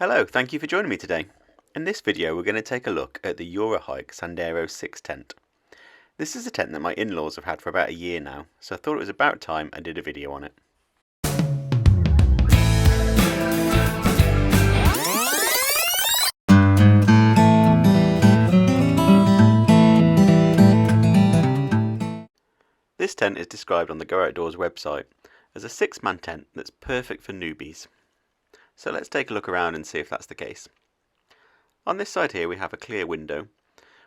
Hello, thank you for joining me today. In this video we're going to take a look at the Eurohike Sendero 6 tent. This is a tent that my in-laws have had for about a year now, so I thought it was about time I did a video on it. This tent is described on the Go Outdoors website as a 6-man tent that's perfect for newbies. So let's take a look around and see if that's the case. On this side here we have a clear window,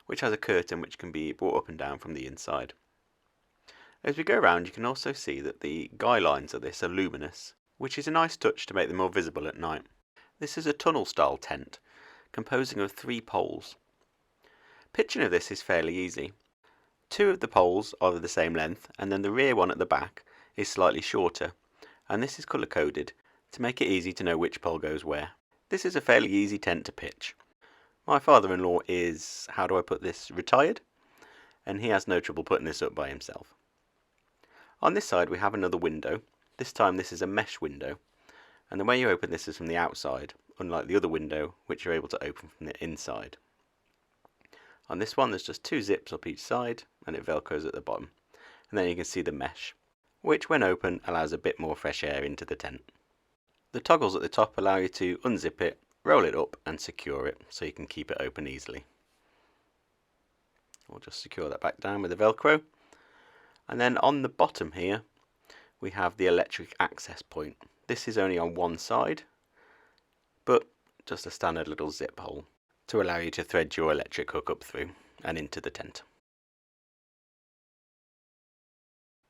which has a curtain which can be brought up and down from the inside. As we go around you can also see that the guy lines of this are luminous, which is a nice touch to make them more visible at night. This is a tunnel style tent, composing of 3 poles. Pitching of this is fairly easy. 2 of the poles are of the same length, and then the rear one at the back is slightly shorter, and this is colour coded to make it easy to know which pole goes where. This is a fairly easy tent to pitch. My father-in-law is, how do I put this, retired, and he has no trouble putting this up by himself. On this side we have another window. This time this is a mesh window, and the way you open this is from the outside, unlike the other window which you're able to open from the inside. On this one there's just 2 zips up each side and it velcros at the bottom, and then you can see the mesh, which when open allows a bit more fresh air into the tent. The toggles at the top allow you to unzip it, roll it up and secure it so you can keep it open easily. We'll just secure that back down with the velcro, and then on the bottom here we have the electric access point. This is only on one side, but just a standard little zip hole to allow you to thread your electric hook up through and into the tent.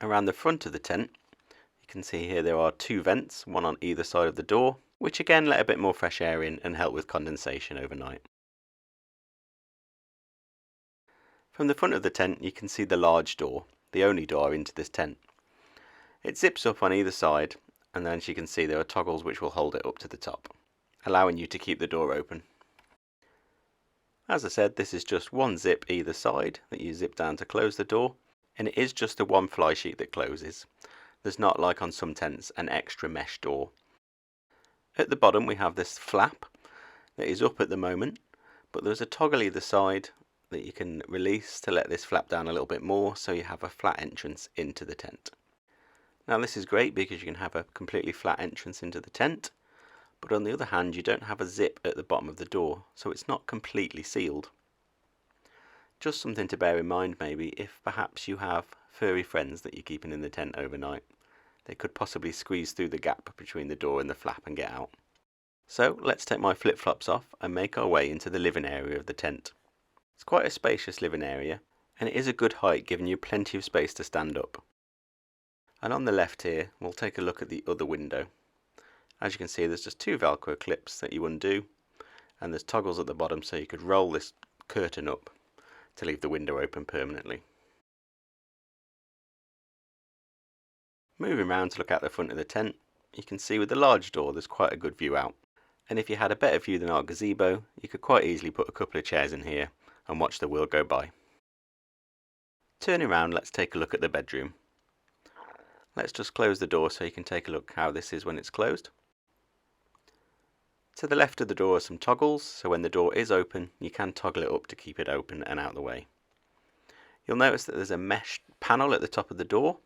Around the front of the tent you can see here there are 2 vents, one on either side of the door, which again let a bit more fresh air in and help with condensation overnight. From the front of the tent you can see the large door, the only door into this tent. It zips up on either side, and then as you can see there are toggles which will hold it up to the top, allowing you to keep the door open. As I said, this is just one zip either side that you zip down to close the door, and it is just the one fly sheet that closes. There's not, like on some tents, an extra mesh door. At the bottom we have this flap that is up at the moment, but there's a toggle either side that you can release to let this flap down a little bit more, so you have a flat entrance into the tent. Now this is great because you can have a completely flat entrance into the tent, but on the other hand you don't have a zip at the bottom of the door, so it's not completely sealed. Just something to bear in mind maybe if perhaps you have furry friends that you're keeping in the tent overnight. They could possibly squeeze through the gap between the door and the flap and get out. So let's take my flip-flops off and make our way into the living area of the tent. It's quite a spacious living area, and it is a good height giving you plenty of space to stand up. And on the left here we'll take a look at the other window. As you can see there's just 2 velcro clips that you undo, and there's toggles at the bottom so you could roll this curtain up to leave the window open permanently. Moving around to look at the front of the tent, you can see with the large door there's quite a good view out, and if you had a better view than our gazebo you could quite easily put a couple of chairs in here and watch the world go by. Turning around, let's take a look at the bedroom. Let's just close the door so you can take a look how this is when it's closed. To the left of the door are some toggles, so when the door is open you can toggle it up to keep it open and out of the way. You'll notice that there's a mesh panel at the top of the door.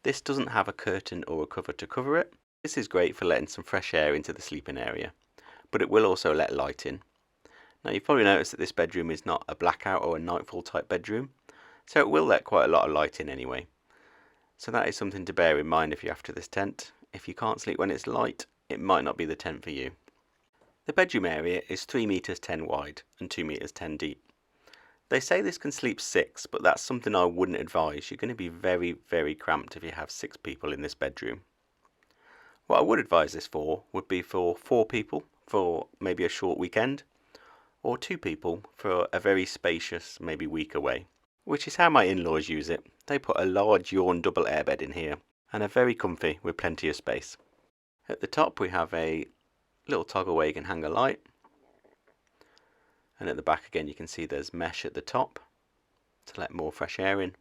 This doesn't have a curtain or a cover to cover it. This is great for letting some fresh air into the sleeping area, but it will also let light in. Now you've probably noticed that this bedroom is not a blackout or a nightfall type bedroom, so it will let quite a lot of light in anyway. So that is something to bear in mind if you're after this tent. If you can't sleep when it's light, it might not be the tent for you. The bedroom area is 3 meters 10 wide and 2 meters 10 deep. They say this can sleep 6, but that's something I wouldn't advise. You're going to be very, very cramped if you have 6 people in this bedroom. What I would advise this for would be for 4 people for maybe a short weekend, or 2 people for a very spacious, maybe week away, which is how my in-laws use it. They put a large yawn double airbed in here and are very comfy with plenty of space. At the top we have a little toggle where you can hang a light, and at the back again you can see there's mesh at the top to let more fresh air in.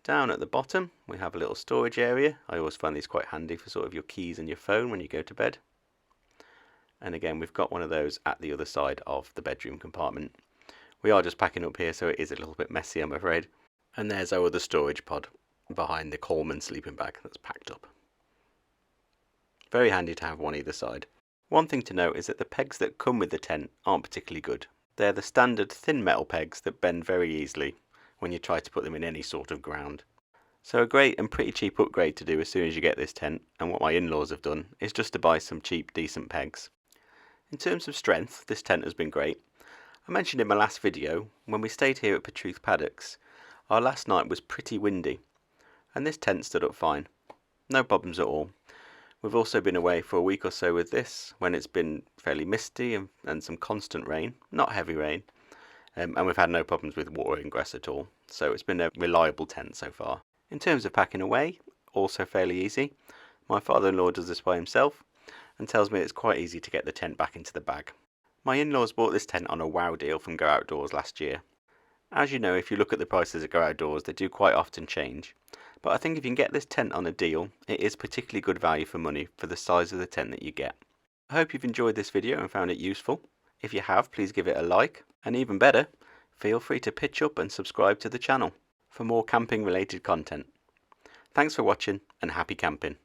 Down at the bottom we have a little storage area. I always find these quite handy for sort of your keys and your phone when you go to bed. And again, we've got one of those at the other side of the bedroom compartment. We are just packing up here, so it is a little bit messy, I'm afraid. And there's our other storage pod behind the Coleman sleeping bag that's packed up. Very handy to have one either side. One thing to note is that the pegs that come with the tent aren't particularly good. They're the standard thin metal pegs that bend very easily when you try to put them in any sort of ground. So a great and pretty cheap upgrade to do as soon as you get this tent, and what my in-laws have done, is just to buy some cheap decent pegs. In terms of strength, this tent has been great. I mentioned in my last video, when we stayed here at Patruth Paddocks, our last night was pretty windy, and this tent stood up fine. No problems at all. We've also been away for a week or so with this, when it's been fairly misty and some constant rain, not heavy rain, and we've had no problems with water ingress at all, so it's been a reliable tent so far. In terms of packing away, also fairly easy. My father-in-law does this by himself, and tells me it's quite easy to get the tent back into the bag. My in-laws bought this tent on a wow deal from Go Outdoors last year. As you know, if you look at the prices at Go Outdoors, they do quite often change. But I think if you can get this tent on a deal, it is particularly good value for money for the size of the tent that you get. I hope you've enjoyed this video and found it useful. If you have, please give it a like, and even better, feel free to pitch up and subscribe to the channel for more camping related content. Thanks for watching and happy camping.